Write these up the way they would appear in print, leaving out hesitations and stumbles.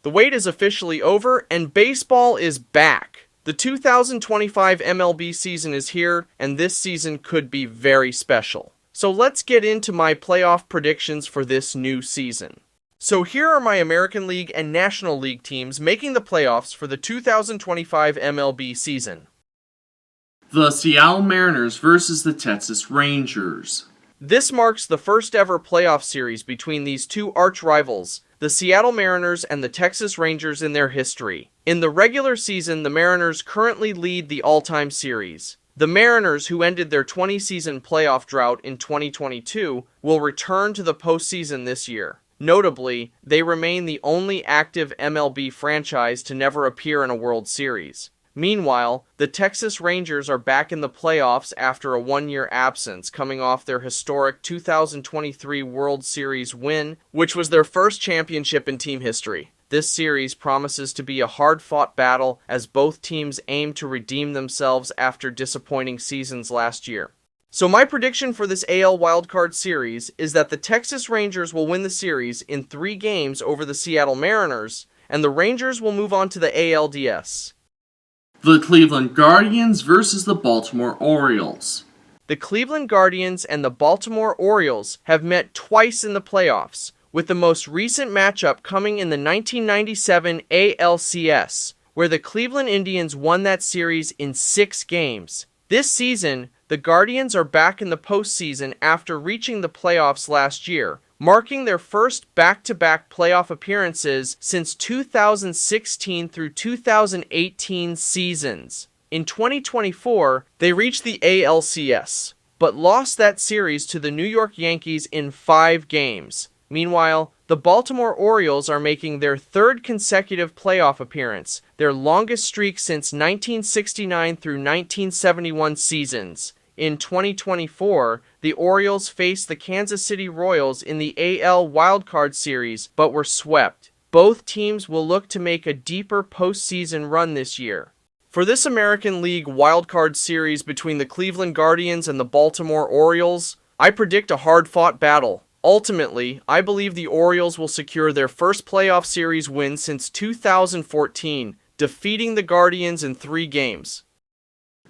The wait is officially over, and baseball is back. The 2025 MLB season is here, and this season could be very special. So let's get into my playoff predictions for this new season. So here are my American League and National League teams making the playoffs for the 2025 MLB season. The Seattle Mariners versus the Texas Rangers. This marks the first ever playoff series between these two arch rivals, the Seattle Mariners and the Texas Rangers, in their history. In the regular season, the Mariners currently lead the all-time series. The Mariners, who ended their 20-season playoff drought in 2022, will return to the postseason this year. Notably, they remain the only active MLB franchise to never appear in a World Series. Meanwhile, the Texas Rangers are back in the playoffs after a one-year absence, coming off their historic 2023 World Series win, which was their first championship in team history. This series promises to be a hard-fought battle as both teams aim to redeem themselves after disappointing seasons last year. So my prediction for this AL Wildcard Series is that the Texas Rangers will win the series in 3 games over the Seattle Mariners, and the Rangers will move on to the ALDS. The Cleveland Guardians versus the Baltimore Orioles. The Cleveland Guardians and the Baltimore Orioles have met twice in the playoffs, with the most recent matchup coming in the 1997 ALCS, where the Cleveland Indians won that series in 6 games. This season, the Guardians are back in the postseason after reaching the playoffs last year, marking their first back-to-back playoff appearances since 2016 through 2018 seasons. In 2024, they reached the ALCS, but lost that series to the New York Yankees in 5 games. Meanwhile, the Baltimore Orioles are making their 3rd consecutive playoff appearance, their longest streak since 1969 through 1971 seasons. In 2024, the Orioles faced the Kansas City Royals in the AL Wildcard Series, but were swept. Both teams will look to make a deeper postseason run this year. For this American League Wildcard Series between the Cleveland Guardians and the Baltimore Orioles, I predict a hard-fought battle. Ultimately, I believe the Orioles will secure their first playoff series win since 2014, defeating the Guardians in 3 games.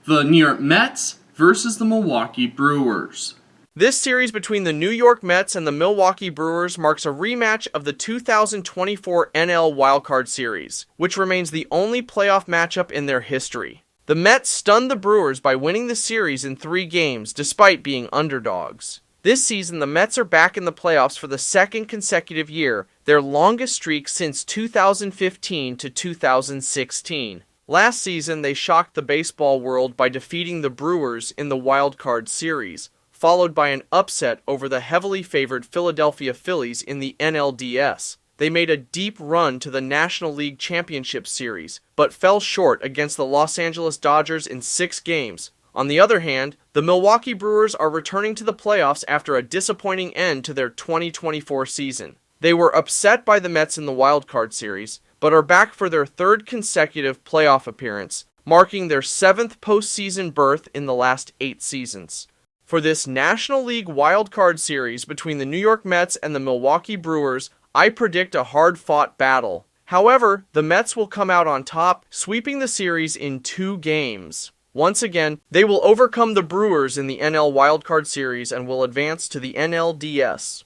The New York Mets versus the Milwaukee Brewers. This series between the New York Mets and the Milwaukee Brewers marks a rematch of the 2024 NL Wildcard Series, which remains the only playoff matchup in their history. The Mets stunned the Brewers by winning the series in 3 games, despite being underdogs. This season, the Mets are back in the playoffs for the 2nd consecutive year, their longest streak since 2015 to 2016. Last season, they shocked the baseball world by defeating the Brewers in the Wild Card Series, followed by an upset over the heavily favored Philadelphia Phillies in the NLDS. They made a deep run to the National League Championship Series, but fell short against the Los Angeles Dodgers in 6 games. On the other hand, the Milwaukee Brewers are returning to the playoffs after a disappointing end to their 2024 season. They were upset by the Mets in the Wild Card Series, but are back for their 3rd consecutive playoff appearance, marking their 7th postseason berth in the last 8 seasons. For this National League Wild Card Series between the New York Mets and the Milwaukee Brewers, I predict a hard-fought battle. However, the Mets will come out on top, sweeping the series in 2 games. Once again, they will overcome the Brewers in the NL Wild Card Series and will advance to the NLDS.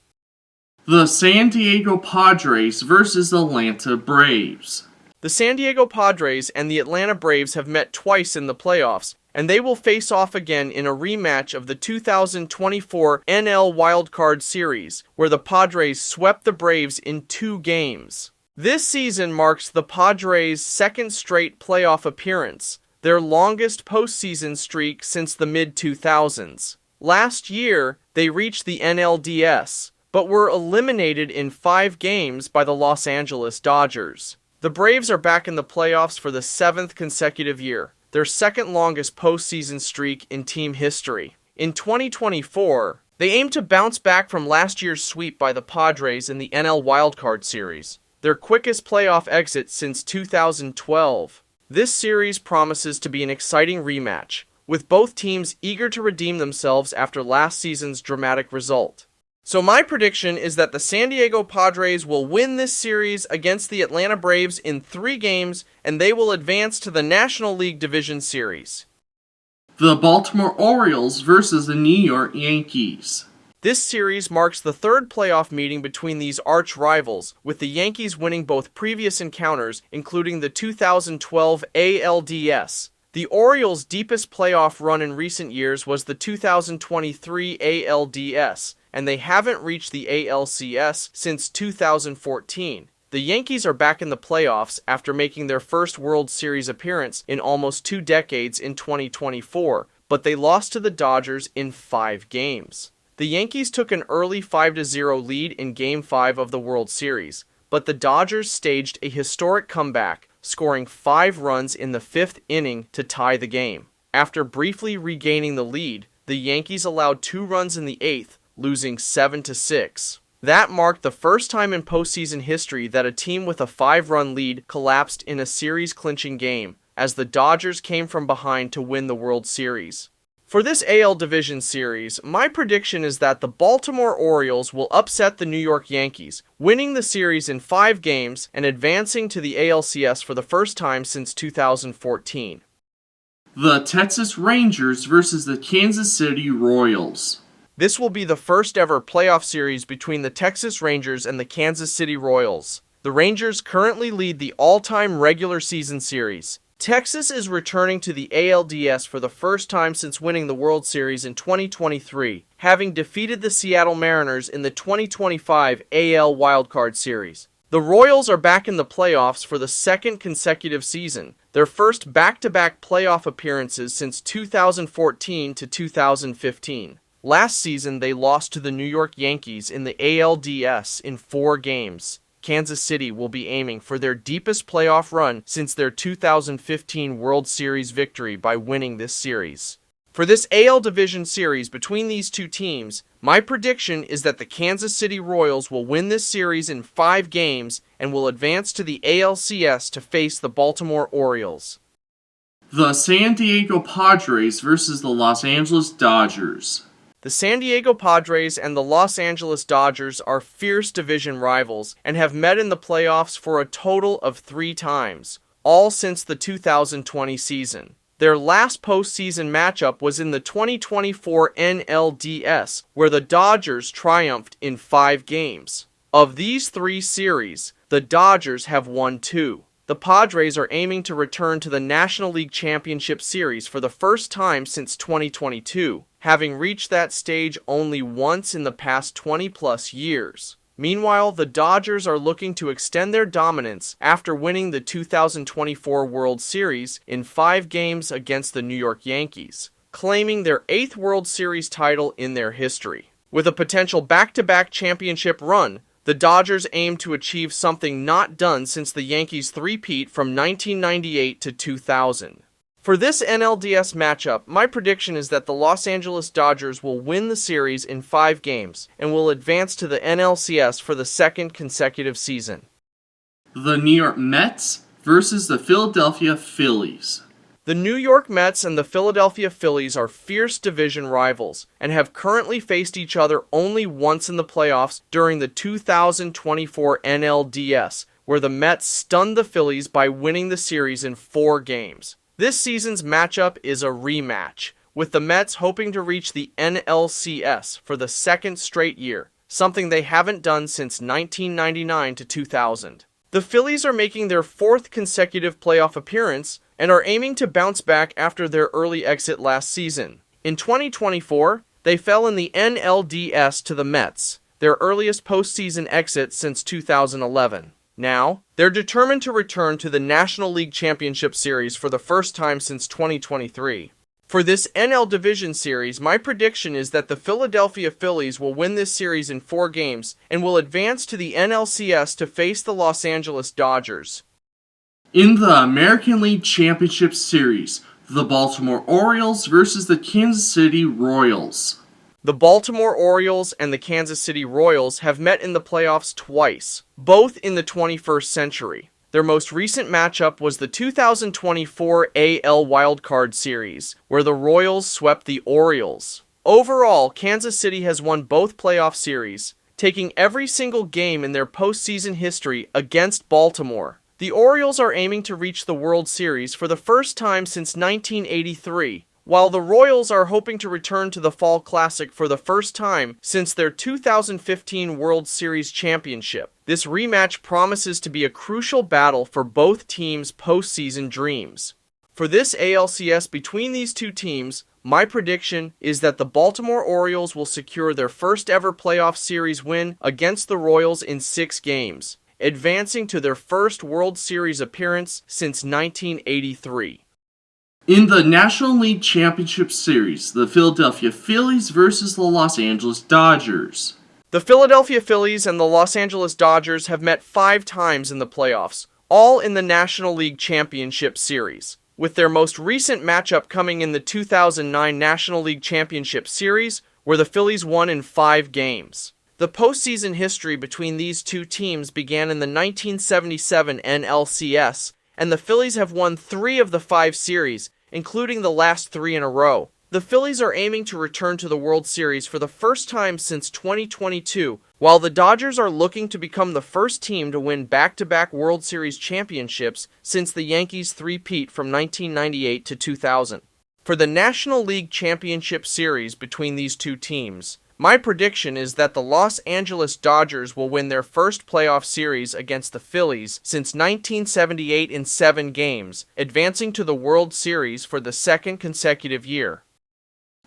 The San Diego Padres versus Atlanta Braves. The San Diego Padres and the Atlanta Braves have met twice in the playoffs, and they will face off again in a rematch of the 2024 NL Wild Card Series, where the Padres swept the Braves in 2 games. This season marks the Padres' 2nd straight playoff appearance, their longest postseason streak since the mid-2000s. Last year, they reached the NLDS, but were eliminated in 5 games by the Los Angeles Dodgers. The Braves are back in the playoffs for the 7th consecutive year, their 2nd longest postseason streak in team history. In 2024, they aim to bounce back from last year's sweep by the Padres in the NL Wildcard Series, their quickest playoff exit since 2012. This series promises to be an exciting rematch, with both teams eager to redeem themselves after last season's dramatic result. So my prediction is that the San Diego Padres will win this series against the Atlanta Braves in 3 games, and they will advance to the National League Division Series. The Baltimore Orioles versus the New York Yankees. This series marks the 3rd playoff meeting between these arch rivals, with the Yankees winning both previous encounters, including the 2012 ALDS. The Orioles' deepest playoff run in recent years was the 2023 ALDS, and they haven't reached the ALCS since 2014. The Yankees are back in the playoffs after making their first World Series appearance in almost 2 decades in 2024, but they lost to the Dodgers in 5 games. The Yankees took an early 5-0 lead in Game 5 of the World Series, but the Dodgers staged a historic comeback, scoring 5 runs in the 5th inning to tie the game. After briefly regaining the lead, the Yankees allowed 2 runs in the 8th, losing 7-6. That marked the first time in postseason history that a team with a 5-run lead collapsed in a series-clinching game, as the Dodgers came from behind to win the World Series. For this AL Division Series, my prediction is that the Baltimore Orioles will upset the New York Yankees, winning the series in 5 games and advancing to the ALCS for the first time since 2014. The Texas Rangers versus the Kansas City Royals. This will be the first ever playoff series between the Texas Rangers and the Kansas City Royals. The Rangers currently lead the all-time regular season series. Texas is returning to the ALDS for the first time since winning the World Series in 2023, having defeated the Seattle Mariners in the 2025 AL Wildcard Series. The Royals are back in the playoffs for the 2nd consecutive season, their first back-to-back playoff appearances since 2014 to 2015. Last season, they lost to the New York Yankees in the ALDS in 4 games. Kansas City will be aiming for their deepest playoff run since their 2015 World Series victory by winning this series. For this AL Division Series between these 2 teams, my prediction is that the Kansas City Royals will win this series in 5 games and will advance to the ALCS to face the Baltimore Orioles. The San Diego Padres versus the Los Angeles Dodgers. The San Diego Padres and the Los Angeles Dodgers are fierce division rivals and have met in the playoffs for a total of 3 times, all since the 2020 season. Their last postseason matchup was in the 2024 NLDS, where the Dodgers triumphed in 5 games. Of these 3 series, the Dodgers have won 2. The Padres are aiming to return to the National League Championship Series for the first time since 2022, having reached that stage only once in the past 20-plus years. Meanwhile, the Dodgers are looking to extend their dominance after winning the 2024 World Series in 5 games against the New York Yankees, claiming their 8th World Series title in their history. With a potential back-to-back championship run, the Dodgers aim to achieve something not done since the Yankees' three-peat from 1998 to 2000. For this NLDS matchup, my prediction is that the Los Angeles Dodgers will win the series in 5 games and will advance to the NLCS for the 2nd consecutive season. The New York Mets versus the Philadelphia Phillies. The New York Mets and the Philadelphia Phillies are fierce division rivals and have currently faced each other only once in the playoffs during the 2024 NLDS, where the Mets stunned the Phillies by winning the series in 4 games. This season's matchup is a rematch, with the Mets hoping to reach the NLCS for the 2nd straight year, something they haven't done since 1999 to 2000. The Phillies are making their 4th consecutive playoff appearance and are aiming to bounce back after their early exit last season. In 2024, they fell in the NLDS to the Mets, their earliest postseason exit since 2011. Now, they're determined to return to the National League Championship Series for the first time since 2023. For this NL Division Series, my prediction is that the Philadelphia Phillies will win this series in 4 games and will advance to the NLCS to face the Los Angeles Dodgers. In the American League Championship Series, the Baltimore Orioles versus the Kansas City Royals. The Baltimore Orioles and the Kansas City Royals have met in the playoffs twice, both in the 21st century. Their most recent matchup was the 2024 AL Wildcard Series, where the Royals swept the Orioles. Overall, Kansas City has won both playoff series, taking every single game in their postseason history against Baltimore. The Orioles are aiming to reach the World Series for the first time since 1983, while the Royals are hoping to return to the Fall Classic for the first time since their 2015 World Series championship. This rematch promises to be a crucial battle for both teams' postseason dreams. For this ALCS between these two teams, my prediction is that the Baltimore Orioles will secure their first ever playoff series win against the Royals in 6 games, advancing to their first World Series appearance since 1983. In the National League Championship Series, the Philadelphia Phillies versus the Los Angeles Dodgers. The Philadelphia Phillies and the Los Angeles Dodgers have met 5 times in the playoffs, all in the National League Championship Series, with their most recent matchup coming in the 2009 National League Championship Series, where the Phillies won in 5 games. The postseason history between these two teams began in the 1977 NLCS, and the Phillies have won 3 of the 5 series, including the last 3 in a row. The Phillies are aiming to return to the World Series for the first time since 2022, while the Dodgers are looking to become the first team to win back-to-back World Series championships since the Yankees three-peat from 1998 to 2000. For the National League Championship Series between these two teams, my prediction is that the Los Angeles Dodgers will win their first playoff series against the Phillies since 1978 in 7 games, advancing to the World Series for the second consecutive year.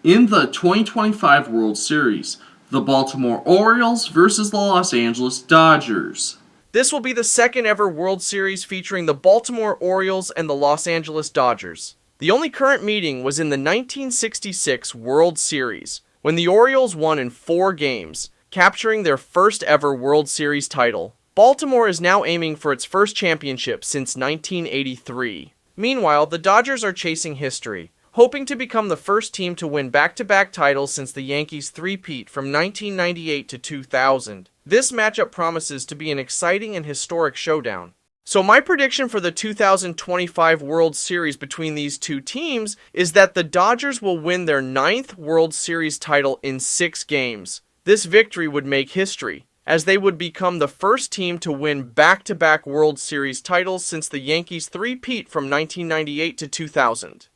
In the 2025 World Series, the Baltimore Orioles versus the Los Angeles Dodgers. This will be the second ever World Series featuring the Baltimore Orioles and the Los Angeles Dodgers. The only current meeting was in the 1966 World Series, when the Orioles won in 4 games, capturing their first ever World Series title. Baltimore is now aiming for its first championship since 1983. Meanwhile, the Dodgers are chasing history, hoping to become the first team to win back-to-back titles since the Yankees three-peat from 1998 to 2000. This matchup promises to be an exciting and historic showdown. So my prediction for the 2025 World Series between these two teams is that the Dodgers will win their 9th World Series title in 6 games. This victory would make history, as they would become the first team to win back-to-back World Series titles since the Yankees three-peat from 1998 to 2000.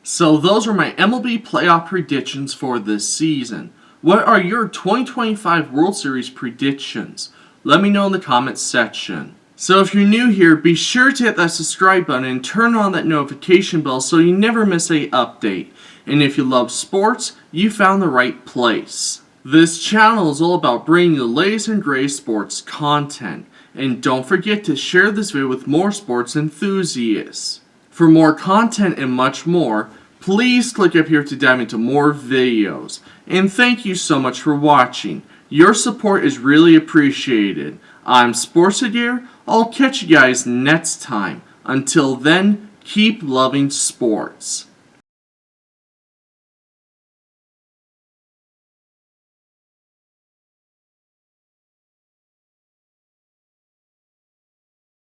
So those are my MLB playoff predictions for this season. What are your 2025 World Series predictions? Let me know in the comments section. So if you're new here, be sure to hit that subscribe button and turn on that notification bell so you never miss an update. And if you love sports, you found the right place. This channel is all about bringing the latest and greatest sports content. And don't forget to share this video with more sports enthusiasts. For more content and much more, please click up here to dive into more videos. And thank you so much for watching. Your support is really appreciated. I'm Sportsadir. I'll catch you guys next time. Until then, keep loving sports.